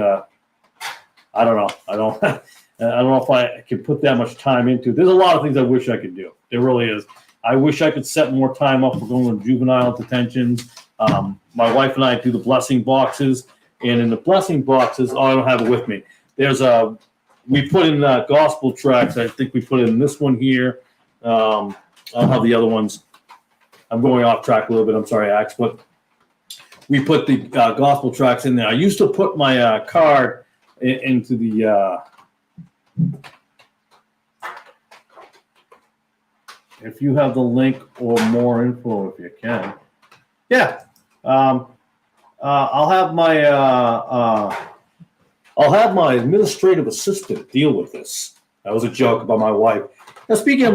I don't know. I don't know if I can put that much time into it. There's a lot of things I wish I could do. There really is. I wish I could set more time up for going to juvenile detentions. My wife and I do the blessing boxes, and in the blessing boxes, I don't have it with me. We put in gospel tracts. I think we put in this one here. I don't have the other ones. I'm going off track a little bit. I'm sorry, Axe, but we put the gospel tracts in there. I used to put my card into the. If you have the link or more info, if you can, yeah. I'll have my administrative assistant deal with this. That was a joke about my wife. Now, speaking of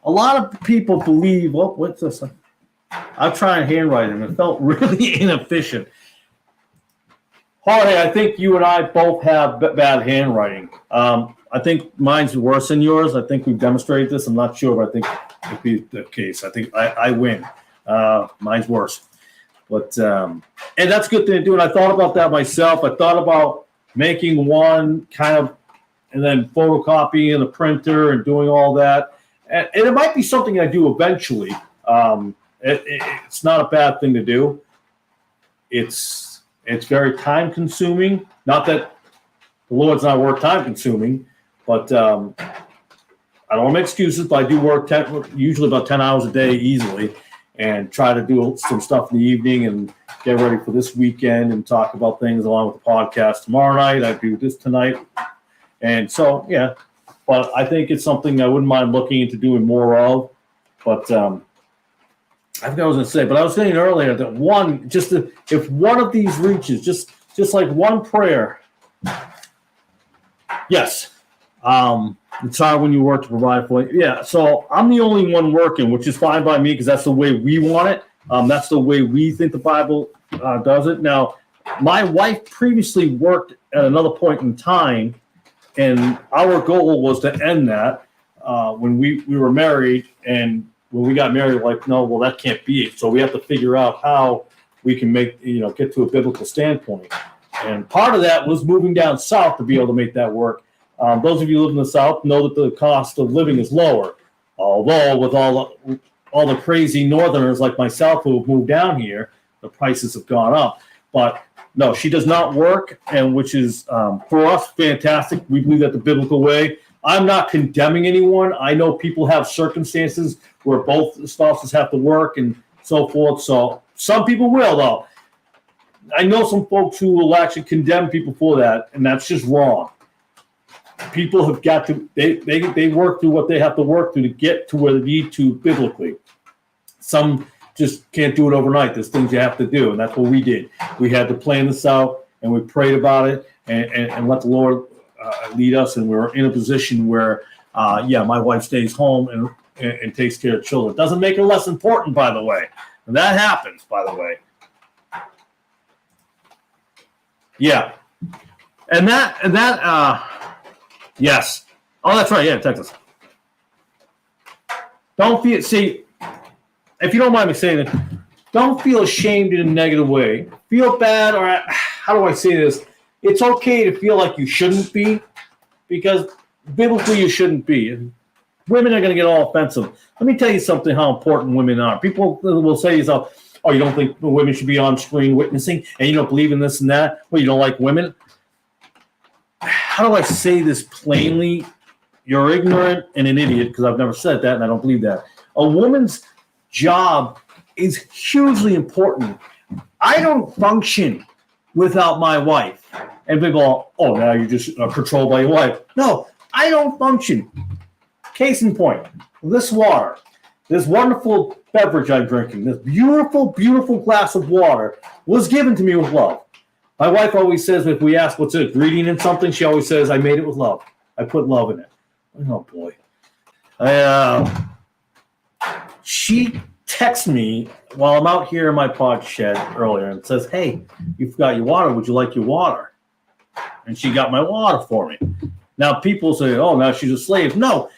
a lot of people believe. What's this? I'm trying handwriting. It felt really inefficient. Jorge, I think you and I both have bad handwriting. I think mine's worse than yours. I think we've demonstrated this. I'm not sure, but I think it'd be the case. I think I win. Mine's worse. But and that's a good thing to do. And I thought about that myself. I thought about making one kind of and then photocopying in the printer and doing all that. And it might be something I do eventually. It's not a bad thing to do. It's very time consuming. Not that the Lord's not work time consuming, but I don't want to make excuses, but I do work usually about 10 hours a day easily, and try to do some stuff in the evening and get ready for this weekend and talk about things along with the podcast tomorrow night. I do this tonight. And so, yeah, but I think it's something I wouldn't mind looking into doing more of. But I forgot what I was going to say, but I was saying earlier that if one of these reaches, just like one prayer. Yes. It's hard when you work to provide for it. Yeah, so I'm the only one working, which is fine by me because that's the way we want it. That's the way we think the Bible does it. Now, my wife previously worked at another point in time, and our goal was to end that when we were married. And when we got married, like, no, well, that can't be it. So we have to figure out how we can get to a biblical standpoint. And part of that was moving down south to be able to make that work. Those of you who live in the South know that the cost of living is lower. Although with all the crazy Northerners like myself who have moved down here, the prices have gone up. But no, she does not work, and which is for us fantastic. We believe that the biblical way. I'm not condemning anyone. I know people have circumstances where both spouses have to work and so forth. So some people will, though. I know some folks who will actually condemn people for that, and that's just wrong. People have got to they work through what they have to work through to get to where they need to biblically. Some just can't do it overnight. There's things you have to do, and that's what we did. We had to plan this out, and we prayed about it, and let the Lord lead us. And we were in a position where, my wife stays home and takes care of children. Doesn't make her less important, by the way. And that happens, by the way. Yeah, and that. Yes. Oh, that's right. Yeah, Texas. If you don't mind me saying it, don't feel ashamed in a negative way. Feel bad, or how do I say this? It's okay to feel like you shouldn't be, because biblically you shouldn't be. And women are going to get all offensive. Let me tell you something, how important women are. People will say to yourself, oh, you don't think women should be on screen witnessing, and you don't believe in this and that? Well, you don't like women? How do I say this plainly? You're ignorant and an idiot, because I've never said that and I don't believe that. A woman's job is hugely important. I don't function without my wife. And people go, oh, now you're just controlled by your wife. No, I don't function. Case in point, this water, this wonderful beverage I'm drinking, this beautiful, beautiful glass of water was given to me with love. My wife always says, if we ask what's an ingredient in something, she always says, I made it with love. I put love in it. Oh, boy. She texts me while I'm out here in my pod shed earlier and says, hey, you forgot your water. Would you like your water? and she got my water for me. Now people say, oh, now she's a slave. No,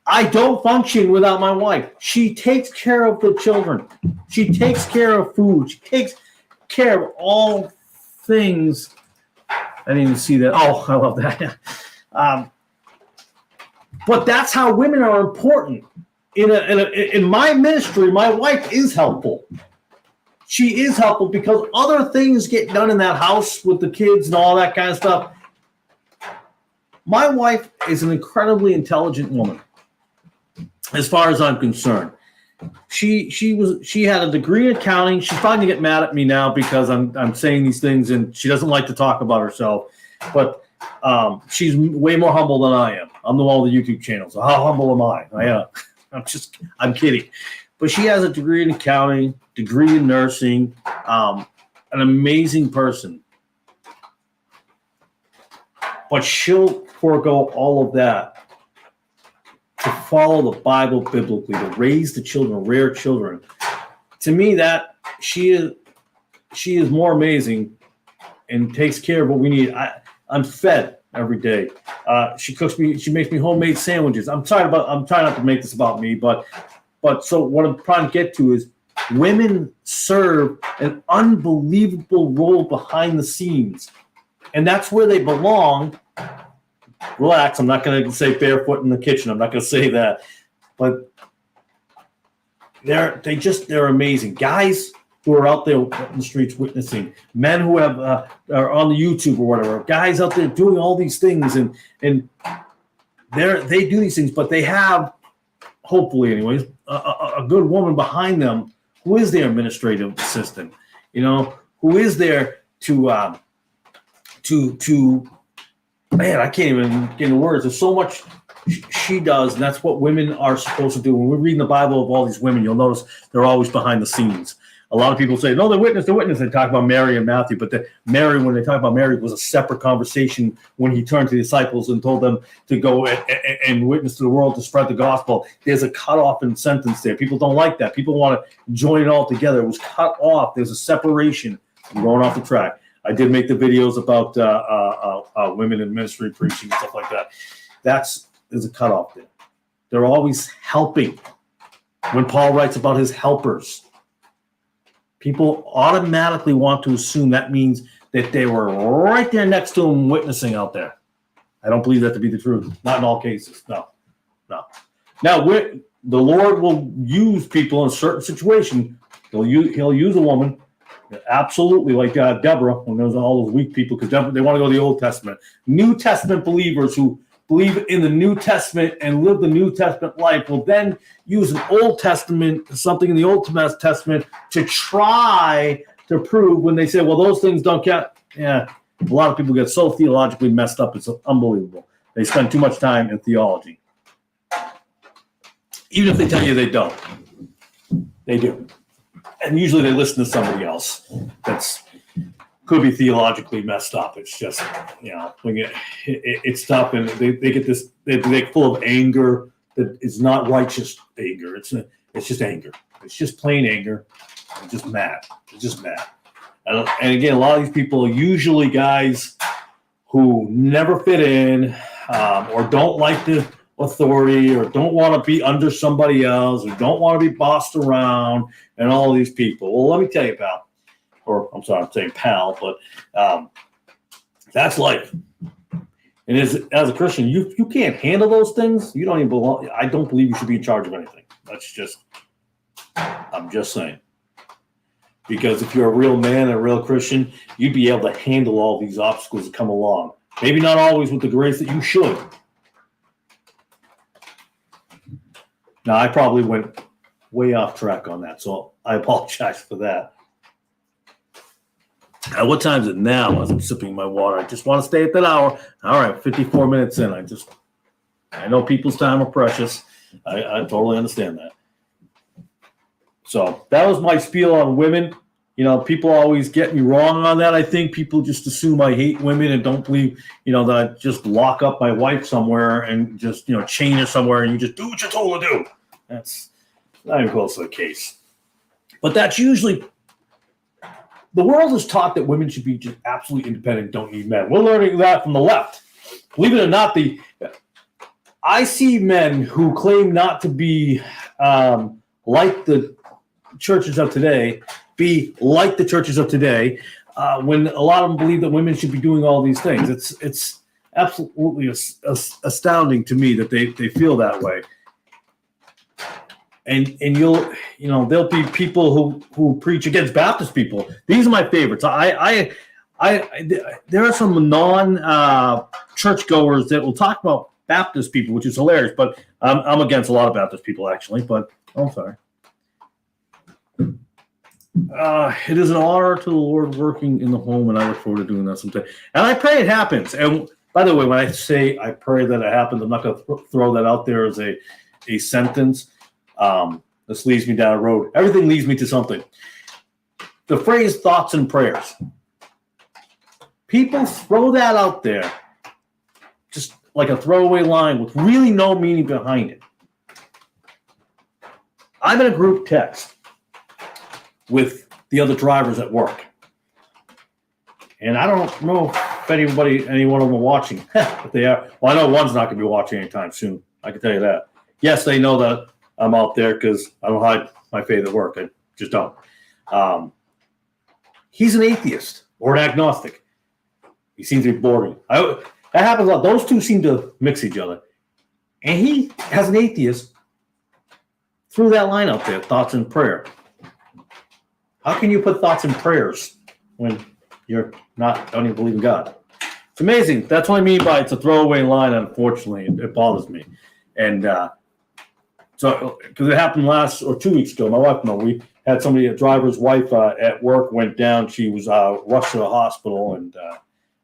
I don't function without my wife. She takes care of the children. She takes care of food. She takes care of all things. I didn't even see that. Oh, I love that. But that's how women are important. In my ministry, my wife is helpful. She is helpful because other things get done in that house with the kids and all that kind of stuff. My wife is an incredibly intelligent woman, as far as I'm concerned. She had a degree in accounting. She's probably gonna get mad at me now because I'm saying these things, and she doesn't like to talk about herself. But she's way more humble than I am. I'm the one with the YouTube channel, so how humble am I? I'm kidding. But she has a degree in accounting, degree in nursing, an amazing person. But she'll forego all of that to follow the Bible biblically, to raise the children, rear children. To me, that she is more amazing and takes care of what we need. I'm fed every day. She cooks me. She makes me homemade sandwiches. I'm trying not to make this about me, but so what I'm trying to get to is women serve an unbelievable role behind the scenes, and that's where they belong. Relax. I'm not going to say barefoot in the kitchen. I'm not going to say that, but they're amazing guys who are out there in the streets witnessing, men who are on the YouTube or whatever, guys out there doing all these things, and they do these things, but they have, hopefully anyways, a good woman behind them who is their administrative assistant, who is there to man, I can't even get into words. There's so much she does, and that's what women are supposed to do. When we're reading the Bible of all these women, you'll notice they're always behind the scenes. A lot of people say, no, they witness. They talk about Mary and Matthew, but Mary, when they talk about Mary, was a separate conversation when he turned to the disciples and told them to go and witness to the world, to spread the gospel. There's a cutoff in sentence there. People don't like that. People want to join it all together. It was cut off. There's a separation. I'm going off the track. I did make the videos about women in ministry, preaching, and stuff like that. There's a cutoff there. They're always helping. When Paul writes about his helpers, people automatically want to assume that means that they were right there next to him witnessing out there. I don't believe that to be the truth. Not in all cases. No. Now, the Lord will use people in a certain situation. He'll use a woman. Absolutely, like Deborah, when there's all those weak people, because they want to go to the Old Testament. New Testament believers who believe in the New Testament and live the New Testament life will then use an Old Testament, something in the Old Testament, to try to prove when they say, well, those things don't count. Yeah, a lot of people get so theologically messed up, it's unbelievable. They spend too much time in theology. Even if they tell you they don't. They do. And usually they listen to somebody else that's could be theologically messed up. It's just, it's tough, and they get this, they're full of anger that is not righteous anger. It's just anger. It's just plain anger. It's just mad. And again, a lot of these people are usually guys who never fit in, or don't like the authority, or don't want to be under somebody else, or don't want to be bossed around, and all these people. Well, let me tell you, pal. Or I'm sorry, I'm saying pal, but that's life. And as a Christian, you can't handle those things. You don't even belong. I don't believe you should be in charge of anything. I'm just saying. Because if you're a real man and a real Christian, you'd be able to handle all these obstacles that come along. Maybe not always with the grace that you should. Now, I probably went way off track on that, so I apologize for that. What time is it now as I'm sipping my water? I just want to stay at that hour. All right, 54 minutes in. I know people's time are precious. I totally understand that. So that was my spiel on women. People always get me wrong on that. I think people just assume I hate women and don't believe, that I just lock up my wife somewhere and just, chain her somewhere and you just do what you're told to do. That's not even close to the case. But that's usually the world is taught that women should be just absolutely independent, don't need men. We're learning that from the left. Believe it or not, I see men who claim not to be like the churches of today, be like the churches of today, when a lot of them believe that women should be doing all these things. It's absolutely astounding to me that they feel that way. And there'll be people who preach against Baptist people. These are my favorites. There are some churchgoers that will talk about Baptist people, which is hilarious. But I'm against a lot of Baptist people actually. But I'm sorry. It is an honor to the Lord working in the home, and I look forward to doing that someday. And I pray it happens. And by the way, when I say I pray that it happens, I'm not going to throw that out there as a sentence. This leads me down a road. Everything leads me to something. The phrase thoughts and prayers. People throw that out there just like a throwaway line with really no meaning behind it. I'm in a group text with the other drivers at work. And I don't know if any one of them are watching. If they are, well, I know one's not going to be watching anytime soon. I can tell you that. Yes, they know that I'm out there because I don't hide my faith at work. I just don't. He's an atheist or an agnostic. He seems to be boring. That happens a lot. Those two seem to mix each other. And he, as an atheist, threw that line out there, thoughts and prayer. How can you put thoughts and prayers when don't even believe in God? It's amazing. That's what I mean by it's a throwaway line, unfortunately. It bothers me. And so, because it happened 2 weeks ago, my wife, we had a driver's wife at work went down. She was rushed to the hospital, and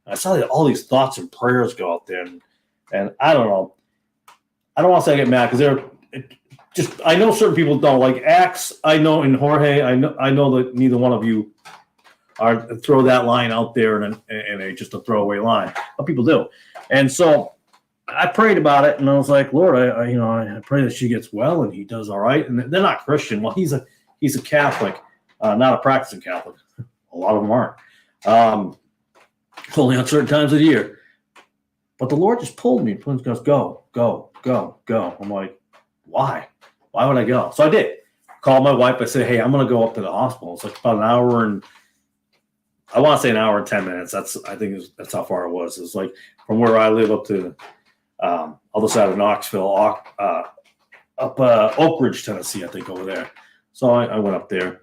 I saw all these thoughts and prayers go out there. And I don't know. I don't want to say I get mad because I know certain people don't. Like Axe, I know, and Jorge, I know that neither one of you throw that line out there and just a throwaway line. But people do. And so I prayed about it, and I was like, Lord, I pray that she gets well and he does all right. And they're not Christian. Well, he's a Catholic, not a practicing Catholic. A lot of them aren't. Only on certain times of the year. But the Lord just pulled me. He goes, go, go, go, go. I'm like, why? Why would I go? So I did. Called my wife. I said, hey, I'm going to go up to the hospital. It's like about an hour and I want to say an hour and 10 minutes. That's how far it was. It's like from where I live up to other side of Knoxville, up Oak Ridge, Tennessee, I think over there. So I went up there,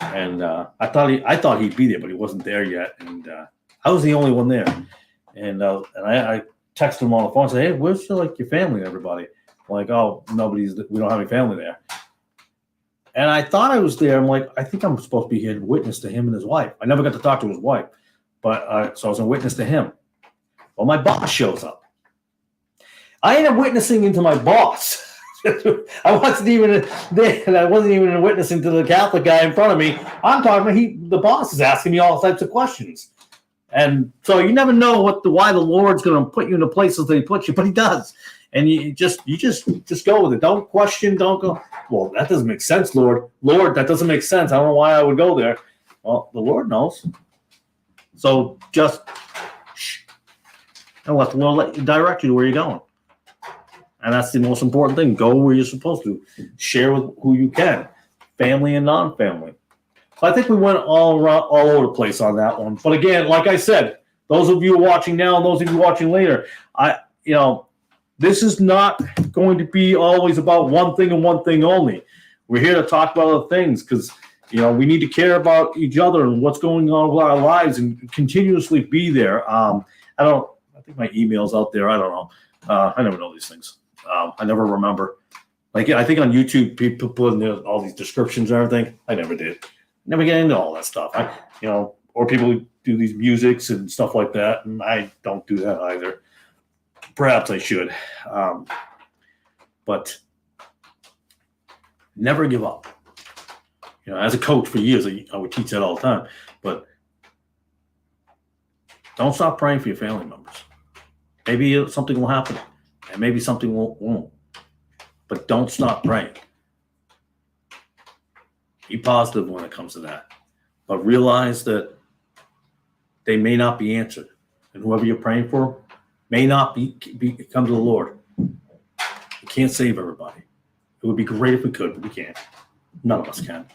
and I thought he'd be there, but he wasn't there yet, and I was the only one there. And I texted him on the phone and said, hey, where's your family and everybody? I'm like, oh, we don't have any family there. And I thought I was there. I'm like, I think I'm supposed to be here to witness to him and his wife. I never got to talk to his wife, but so I was a witness to him. Well, my boss shows up. I ended up witnessing into my boss. I wasn't even there, and I wasn't even witnessing to the Catholic guy in front of me. I'm talking. The boss is asking me all types of questions, and so you never know why the Lord's going to put you in the places that He puts you, but He does. And you just go with it. Don't question. Don't go, well, that doesn't make sense, Lord. Lord, that doesn't make sense. I don't know why I would go there. Well, the Lord knows. So just shh. And let the Lord direct you to where you're going. And that's the most important thing. Go where you're supposed to. Share with who you can. Family and non-family. So I think we went all over the place on that one. But again, like I said, those of you watching now and those of you watching later, this is not going to be always about one thing and one thing only. We're here to talk about other things because, we need to care about each other and what's going on with our lives and continuously be there. I think my email's out there. I don't know. I never know these things. I never remember. I think on YouTube, people put in all these descriptions and everything. I never did. Never get into all that stuff. Or people do these musics and stuff like that, and I don't do that either. Perhaps I should. But never give up. As a coach for years, I would teach that all the time. But don't stop praying for your family members. Maybe something will happen, and maybe something won't. But don't stop praying. Be positive when it comes to that. but realize that they may not be answered. And whoever you're praying for may not come to the Lord. We can't save everybody. It would be great if we could, but we can't. None of us can.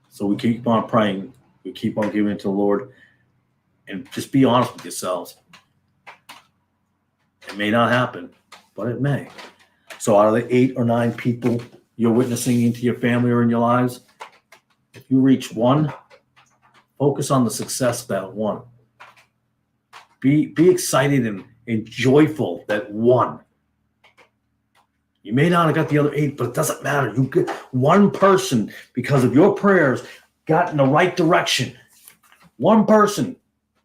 So we keep on praying. We keep on giving it to the Lord. And just be honest with yourselves. It may not happen, but it may. So out of the 8 or 9 people you're witnessing into your family or in your lives, if you reach one, focus on the success of that one. Be excited and joyful that one. You may not have got the other 8, but it doesn't matter. You get one person, because of your prayers, got in the right direction. One person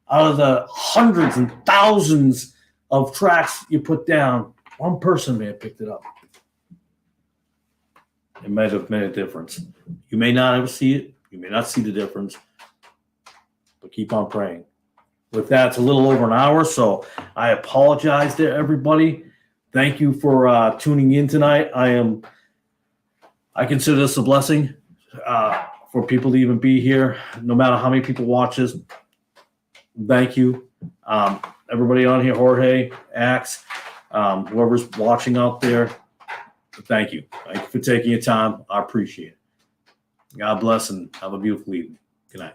out of the hundreds and thousands of tracts you put down, one person may have picked it up. It might have made a difference. You may not ever see it. You may not see the difference, but keep on praying. With that, it's a little over an hour, so I apologize to everybody. Thank you for tuning in tonight. I consider this a blessing for people to even be here, no matter how many people watch this. Thank you. Everybody on here, Jorge, Axe, whoever's watching out there, thank you. Thank you for taking your time. I appreciate it. God bless and have a beautiful evening. Good night.